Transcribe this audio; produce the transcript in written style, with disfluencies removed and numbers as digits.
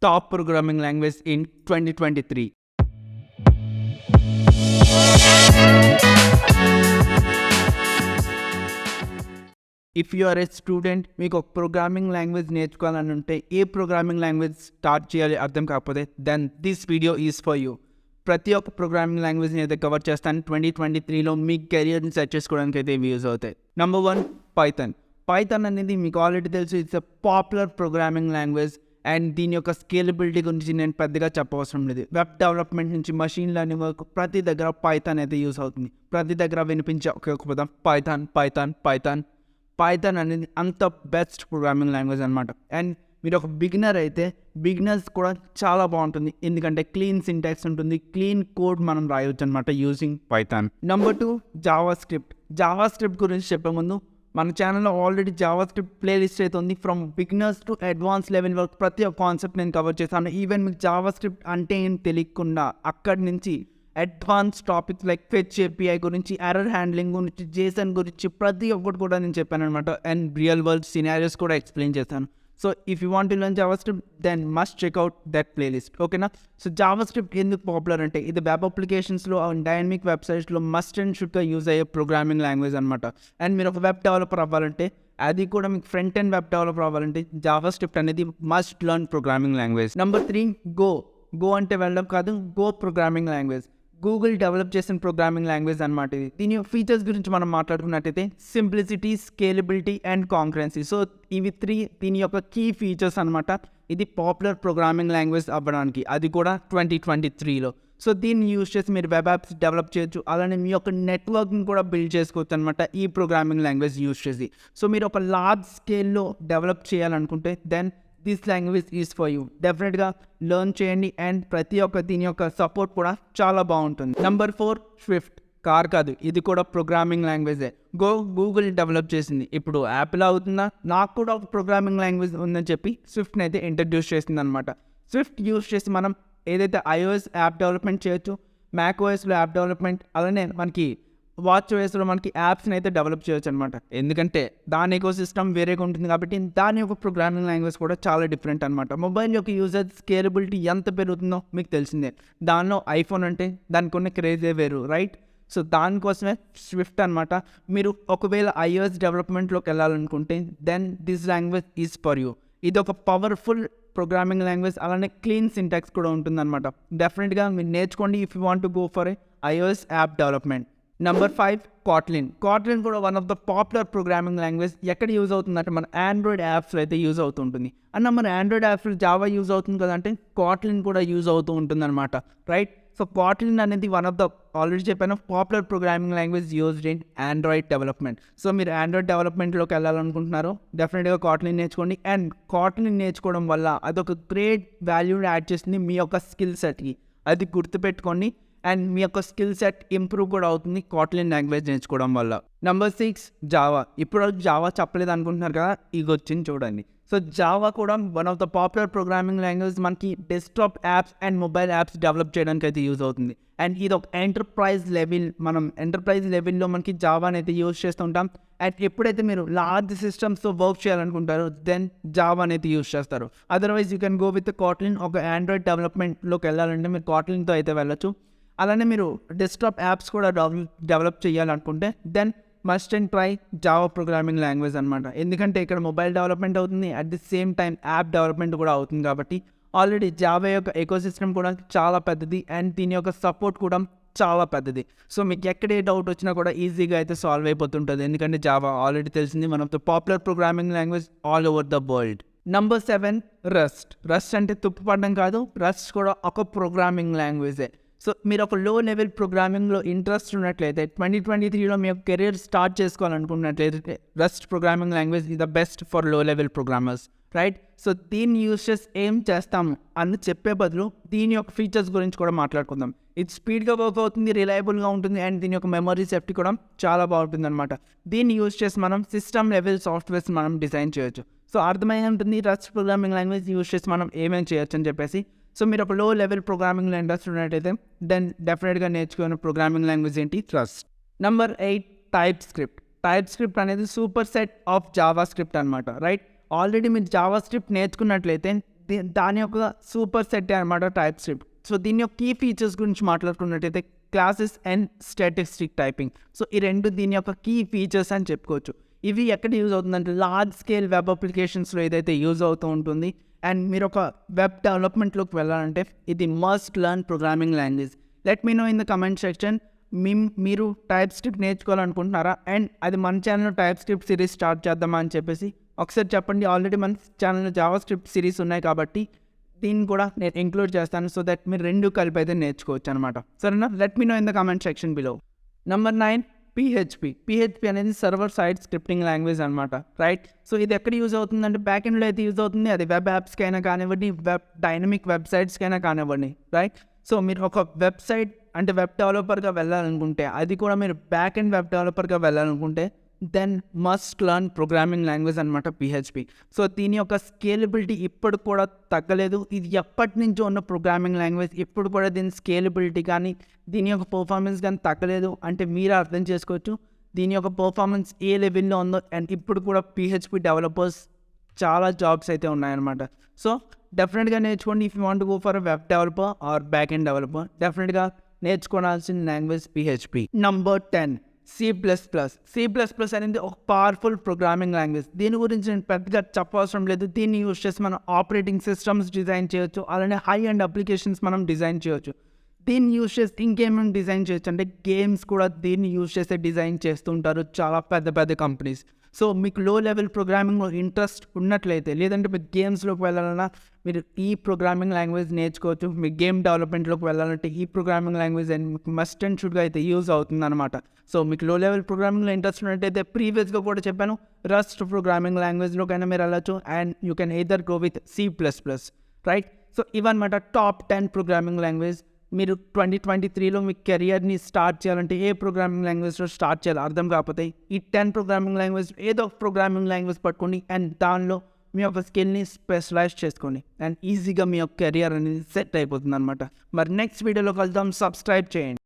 top programming language in 2023. If you are a student, మీకు ఒక programming language నేర్చుకోవాలని ఉంటే ఏ ప్రోగ్రామింగ్ లాంగ్వేజ్ స్టార్ట్ చేయాలి అర్థం కాకపోతే then this video is for you. ప్రతి ఒక్క ప్రోగ్రామింగ్ లాంగ్వేజ్ని అయితే కవర్ చేస్తాను. 2023లో మీ కెరియర్ని సెట్ చేసుకోవడానికి అయితే యూజ్ అవుతాయి. Number 1 Python. పైథాన్ అనేది మీకు ఆల్రెడీ తెలుసు, it's a popular programming language and దీని యొక్క స్కేలబిలిటీ గురించి నేను పెద్దగా చెప్పవసరం లేదు. వెబ్ డెవలప్మెంట్ నుంచి మషిన్ లెర్నింగ్ వరకు ప్రతి దగ్గర పైథాన్ అయితే యూజ్ అవుతుంది. ప్రతి దగ్గర వినిపించే ఒక పదం పైథాన్ పైథాన్ పైథాన్. పైథాన్ అనేది అంత బెస్ట్ ప్రోగ్రామింగ్ లాంగ్వేజ్ అనమాట. అండ్ మీరు ఒక బిగినర్ అయితే బిగినర్స్ కూడా చాలా బాగుంటుంది, ఎందుకంటే క్లీన్ సింటాక్స్ ఉంటుంది, క్లీన్ కోడ్ మనం రాయవచ్చు అనమాట using Python. Number 2 Java script. Java script గురించి చెప్పే ముందు మన ఛానల్లో ఆల్రెడీ జావా స్క్రిప్ట్ ప్లేలిస్ట్ అయితే ఉంది. From beginners to advance level వరకు ప్రతి ఒక్క కాన్సెప్ట్ నేను కవర్ చేశాను. ఈవెన్ మీకు జావా స్క్రిప్ట్ అంటే ఏం తెలియకుండా అక్కడి నుంచి advance topics like fetch API గురించి, ఎర్రర్ హ్యాండ్లింగ్ గురించి, జేసన్ గురించి ప్రతి ఒక్కటి కూడా నేను చెప్పాను అనమాట. అండ్ రియల్ వరల్డ్ సినారియోస్ కూడా ఎక్స్ప్లెయిన్ చేశాను. So if you want to learn JavaScript then must check out that playlist, ఓకేనా? సో జావా స్క్రిప్ట్ ఎందుకు పాపులర్ అంటే ఇది వెబ్ అప్లికేషన్స్లో అండ్ డైనమిక్ వెబ్సైట్స్లో మస్ట్ అండ్ షుడ్గా యూజ్ అయ్యే ప్రోగ్రామింగ్ లాంగ్వేజ్ అనమాట. అండ్ మీరు ఒక వెబ్ డెవలపర్ అవ్వాలంటే, అది కూడా మీకు ఫ్రంట్ అండ్ వెబ్ డెవలపర్ అవ్వాలంటే జావా స్క్రిప్ట్ అనేది must learn programming language. Number 3 go అంటే వెళ్ళడం కాదు, go programming language. Google develop చేసిన ప్రోగ్రామింగ్ లాంగ్వేజ్ అనమాట ఇది. దీని ఫీచర్స్ గురించి మనం మాట్లాడుకున్నట్టయితే simplicity, scalability and concurrency. So ఇవి 3 దీని యొక్క కీ ఫీచర్స్ అనమాట. ఇది పాపులర్ ప్రోగ్రామింగ్ లాంగ్వేజ్ అవ్వడానికి, అది కూడా 2023లో. సో దీన్ని యూజ్ చేసి మీరు వెబ్ యాప్స్ డెవలప్ చేయొచ్చు, అలానే మీ యొక్క నెట్వర్క్ని కూడా బిల్డ్ చేసుకోవచ్చు అనమాట ఈ ప్రోగ్రామింగ్ లాంగ్వేజ్ యూజ్ చేసి. సో మీరు ఒక లార్జ్ స్కేల్లో డెవలప్ చేయాలనుకుంటే then this language is for you. డెఫినెట్గా లెర్న్ చేయండి అండ్ ప్రతి ఒక్క దీని యొక్క సపోర్ట్ కూడా చాలా బాగుంటుంది. Number 4 Swift. కార్ కాదు, ఇది కూడా ప్రోగ్రామింగ్ లాంగ్వేజే. గూగుల్ డెవలప్ చేసింది. ఇప్పుడు యాపిల్ అవుతుందా, నాకు కూడా ఒక ప్రోగ్రామింగ్ లాంగ్వేజ్ ఉందని చెప్పి స్విఫ్ట్ని అయితే ఇంట్రడ్యూస్ చేసింది అనమాట. స్విఫ్ట్ యూజ్ చేసి మనం ఏదైతే iOS యాప్ డెవలప్మెంట్ చేయొచ్చు, macOSలో యాప్ డెవలప్మెంట్, అలానే మనకి వాచ్ఓఎస్లో మనకి యాప్స్ని అయితే డెవలప్ చేయొచ్చు అనమాట. ఎందుకంటే దాని ఎకో సిస్టమ్ వేరేగా ఉంటుంది కాబట్టి దాని యొక్క ప్రోగ్రామింగ్ లాంగ్వేజ్ కూడా చాలా డిఫరెంట్ అనమాట. మొబైల్ యొక్క యూజర్ స్కేలబిలిటీ ఎంత పెరుగుతుందో మీకు తెలిసిందే. దానిలో ఐఫోన్ అంటే దానికి ఉన్న క్రేజే వేరు, రైట్? సో దానికోసమే స్విఫ్ట్ అనమాట. మీరు ఒకవేళ iOS డెవలప్మెంట్లోకి వెళ్ళాలనుకుంటే then this language is for you. ఇది ఒక పవర్ఫుల్ ప్రోగ్రామింగ్ లాంగ్వేజ్, అలానే క్లీన్ సింటాక్స్ కూడా ఉంటుందన్నమాట. డెఫినెట్గా మీరు నేర్చుకోండి if you want to go for iOS app development. Number 5 Kotlin. Kotlin కూడా one of the popular programming language. ఎక్కడ యూజ్ అవుతుందంటే మన ఆండ్రాయిడ్ యాప్స్లో అయితే యూజ్ అవుతుంటుంది. అండ్ మన ఆండ్రాయిడ్ యాప్స్లో జావా యూజ్ అవుతుంది కదంటే కాట్లిన్ కూడా యూజ్ అవుతూ ఉంటుంది అనమాట, రైట్? సో కాట్లిన్ అనేది వన్ ఆఫ్ ద ఆల్రెడీ చెప్పాను popular programming language used in Android development. So మీరు ఆండ్రాయిడ్ డెవలప్మెంట్లోకి వెళ్ళాలనుకుంటున్నారో డెఫినెట్గా కాట్లిన్ నేర్చుకోండి. అండ్ కాట్లిన్ నేర్చుకోవడం వల్ల అదొక గ్రేట్ వాల్యూని యాడ్ చేస్తుంది మీ యొక్క స్కిల్ సెట్కి, అది గుర్తుపెట్టుకోండి. అండ్ మీ యొక్క స్కిల్ సెట్ ఇంప్రూవ్ కూడా అవుతుంది కాట్లిన్ లాంగ్వేజ్ నేర్చుకోవడం వల్ల. Number 6 Java. ఇప్పుడు జావా చెప్పలేదు అనుకుంటున్నారు కదా, ఇది వచ్చింది చూడండి. సో జావా కూడా one of the popular programming language. మనకి desktop apps and mobile apps develop చేయడానికి అయితే యూజ్ అవుతుంది. అండ్ ఇది ఒక ఎంటర్ప్రైజ్ లెవెల్, మనం ఎంటర్ప్రైజ్ లెవెల్లో మనకి జావాని అయితే యూజ్ చేస్తుంటాం. అండ్ ఎప్పుడైతే మీరు లార్జ్ సిస్టమ్స్తో వర్క్ చేయాలనుకుంటారో దెన్ జావాని అయితే యూజ్ చేస్తారు. Otherwise you can go with Kotlin. ఒక ఆండ్రాయిడ్ డెవలప్మెంట్లోకి వెళ్ళాలంటే మీరు కాట్లిన్తో అయితే వెళ్ళచ్చు. అలానే మీరు డెస్క్టాప్ యాప్స్ కూడా డెవలప్ చేయాలనుకుంటే then must and try Java programming language అనమాట. ఎందుకంటే ఇక్కడ మొబైల్ డెవలప్మెంట్ అవుతుంది, at the same time app development కూడా అవుతుంది కాబట్టి ఆల్రెడీ జావా యొక్క ఎకో సిస్టమ్ కూడా చాలా పెద్దది అండ్ దీని యొక్క సపోర్ట్ కూడా చాలా పెద్దది. సో మీకు ఎక్కడ ఏ డౌట్ వచ్చినా కూడా ఈజీగా అయితే సాల్వ్ అయిపోతుంటుంది, ఎందుకంటే జావా ఆల్రెడీ తెలిసింది one of the popular programming language all over the world. Number 7 rust. Rust అంటే తుప్పు పడడం కాదు, రస్ట్ కూడా ఒక ప్రోగ్రామింగ్ లాంగ్వేజే. సో మీరు ఒక లో లెవెల్ ప్రోగ్రామింగ్లో ఇంట్రెస్ట్ ఉన్నట్లయితే 2023లో మీ యొక్క కెరీర్ స్టార్ట్ చేసుకోవాలనుకున్నట్లయితే రస్ట్ ప్రోగ్రామింగ్ లాంగ్వేజ్ ఇది the best for low level programmers, right? So దీన్ని యూజ్ చేసి ఏం చేస్తాము అని చెప్పే బదులు దీని యొక్క ఫీచర్స్ గురించి కూడా మాట్లాడుకుందాం. ఇది స్పీడ్గా వర్క్ అవుతుంది, రిలయబుల్గా ఉంటుంది అండ్ దీని యొక్క మెమరీ సేఫ్టీ కూడా చాలా బాగుంటుంది అనమాట. దీన్ని యూజ్ చేసి మనం సిస్టమ్ లెవెల్ సాఫ్ట్వేర్స్ మనం డిజైన్ చేయొచ్చు. సో అర్థమై ఉంటుంది రస్ట్ ప్రోగ్రామింగ్ లాంగ్వేజ్ యూజ్ చేసి మనం ఏమేమి చేయొచ్చు అని చెప్పేసి. సో మీరు ఒక లో లెవెల్ ప్రోగ్రామింగ్ ఇంట్రెస్ట్ ఉన్నట్టయితే దెన్ డెఫినెట్గా నేర్చుకునే ప్రోగ్రామింగ్ లాంగ్వేజ్ ఏంటి? Rust. Number 8 TypeScript. TypeScript అనేది superset of JavaScript అనమాట, రైట్? ఆల్రెడీ మీరు జావా స్క్రిప్ట్ నేర్చుకున్నట్లయితే దాని యొక్క సూపర్ సెట్ అనమాట టైప్ స్క్రిప్ట్. సో దీని యొక్క కీ ఫీచర్స్ గురించి మాట్లాడుకున్నట్టయితే classes and statistic typing. So ఈ రెండు దీని యొక్క కీ ఫీచర్స్ అని చెప్పుకోవచ్చు. ఇవి ఎక్కడ యూజ్ అవుతుందంటే లార్జ్ స్కేల్ వెబ్ అప్లికేషన్స్లో ఏదైతే యూజ్ అవుతూ ఉంటుంది. అండ్ మీరు ఒక వెబ్ డెవలప్మెంట్లోకి వెళ్ళాలంటే ఇది must learn programming language. Let me know in the comment section మీరు టైప్ స్క్రిప్ట్ నేర్చుకోవాలనుకుంటున్నారా, అండ్ అది మన ఛానల్లో టైప్ స్క్రిప్ట్ సిరీస్ స్టార్ట్ చేద్దామా అని చెప్పేసి ఒకసారి చెప్పండి. ఆల్రెడీ మన ఛానల్లో జావా స్క్రిప్ట్ సిరీస్ ఉన్నాయి కాబట్టి దీన్ని కూడా నేను ఇంక్లూడ్ చేస్తాను, సో దట్ మీరు రెండు కలిపి అయితే నేర్చుకోవచ్చు అనమాట. సరేనా? Let me know in the comment section below. Number 9 PHP అనేది సర్వర్ సైడ్ స్క్రిప్టింగ్ లాంగ్వేజ్ అనమాట, రైట్? సో ఇది ఎక్కడ యూజ్ అవుతుందంటే బ్యాక్ ఎండ్లో అయితే యూజ్ అవుతుంది. అది వెబ్ యాప్స్కి అయినా కానివ్వండి, డైనమిక్ వెబ్సైట్స్కి అయినా కానివ్వండి, రైట్? సో మీరు ఒక వెబ్సైట్ అంటే వెబ్ డెవలపర్గా వెళ్ళాలనుకుంటే, అది కూడా మీరు బ్యాక్ ఎండ్ వెబ్ డెవలపర్గా వెళ్ళాలనుకుంటే then must learn programming language అనమాట పిహెచ్పి. సో దీని యొక్క స్కేలబిలిటీ ఇప్పుడు కూడా తగ్గలేదు. ఇది ఎప్పటి నుంచో ఉన్న ప్రోగ్రామింగ్ లాంగ్వేజ్, ఇప్పుడు కూడా దీని స్కేలబిలిటీ కానీ దీని యొక్క పర్ఫార్మెన్స్ కానీ తగ్గలేదు అంటే మీరు అర్థం చేసుకోవచ్చు దీని యొక్క పర్ఫార్మెన్స్ ఏ లెవెల్లో ఉందో. అండ్ ఇప్పుడు కూడా పిహెచ్పి డెవలపర్స్ చాలా జాబ్స్ అయితే ఉన్నాయన్నమాట. సో డెఫినెట్గా నేర్చుకోండి. If you want go for web developer are back end developer, డెఫినెట్గా నేర్చుకోవాల్సిన లాంగ్వేజ్ పిహెచ్పి. నంబర్ 10 C++ అనేది ఒక పవర్ఫుల్ ప్రోగ్రామింగ్ లాంగ్వేజ్. దీని గురించి నేను పెద్దగా చెప్పవసరం లేదు. దీన్ని యూజ్ చేసి మనం ఆపరేటింగ్ సిస్టమ్స్ డిజైన్ చేయొచ్చు, అలానే హై అండ్ అప్లికేషన్స్ మనం డిజైన్ చేయొచ్చు. దీన్ని యూజ్ చేసి ఇంకేమేమి డిజైన్ చేయొచ్చు అంటే గేమ్స్ కూడా దీన్ని యూజ్ చేస్తే డిజైన్ చేస్తుంటారు చాలా పెద్ద పెద్ద కంపెనీస్. సో మీకు లో లెవెల్ ప్రోగ్రామింగ్లో ఇంట్రెస్ట్ ఉన్నట్లయితే, లేదంటే మీరు గేమ్స్లోకి వెళ్ళాలన్నా మీరు ఈ ప్రోగ్రామింగ్ లాంగ్వేజ్ నేర్చుకోవచ్చు. మీ గేమ్ డెవలప్మెంట్లోకి వెళ్ళాలంటే ఈ ప్రోగ్రామింగ్ లాంగ్వేజ్ అండ్ మీకు మస్ట్ అండ్ షుడ్గా అయితే యూజ్ అవుతుంది అనమాట. సో మీకు లో లెవెల్ ప్రోగ్రామింగ్లో ఇంట్రెస్ట్ ఉన్నట్టయితే ప్రీవియస్గా కూడా చెప్పాను, రస్ట్ ప్రోగ్రామింగ్ లాంగ్వేజ్లోకైనా మీరు వెళ్ళచ్చు. And you can either go with C++, right? So ఇవన్నమాట టాప్ 10 ప్రోగ్రామింగ్ లాంగ్వేజ్. మీరు 2023లో మీ కెరియర్ని స్టార్ట్ చేయాలంటే ఏ ప్రోగ్రామింగ్ లాంగ్వేజ్లో స్టార్ట్ చేయాలి అర్థం కాకపోతే ఈ 10 ప్రోగ్రామింగ్ లాంగ్వేజ్ ఏదో ఒక ప్రోగ్రామింగ్ లాంగ్వేజ్ పట్టుకోండి అండ్ దానిలో మీ యొక్క స్కిల్ని స్పెషలైజ్ చేసుకోండి అండ్ ఈజీగా మీ యొక్క కెరియర్ అనేది సెట్ అయిపోతుంది అనమాట. మరి నెక్స్ట్ వీడియోలో కలుద్దాం. సబ్స్క్రైబ్ చేయండి.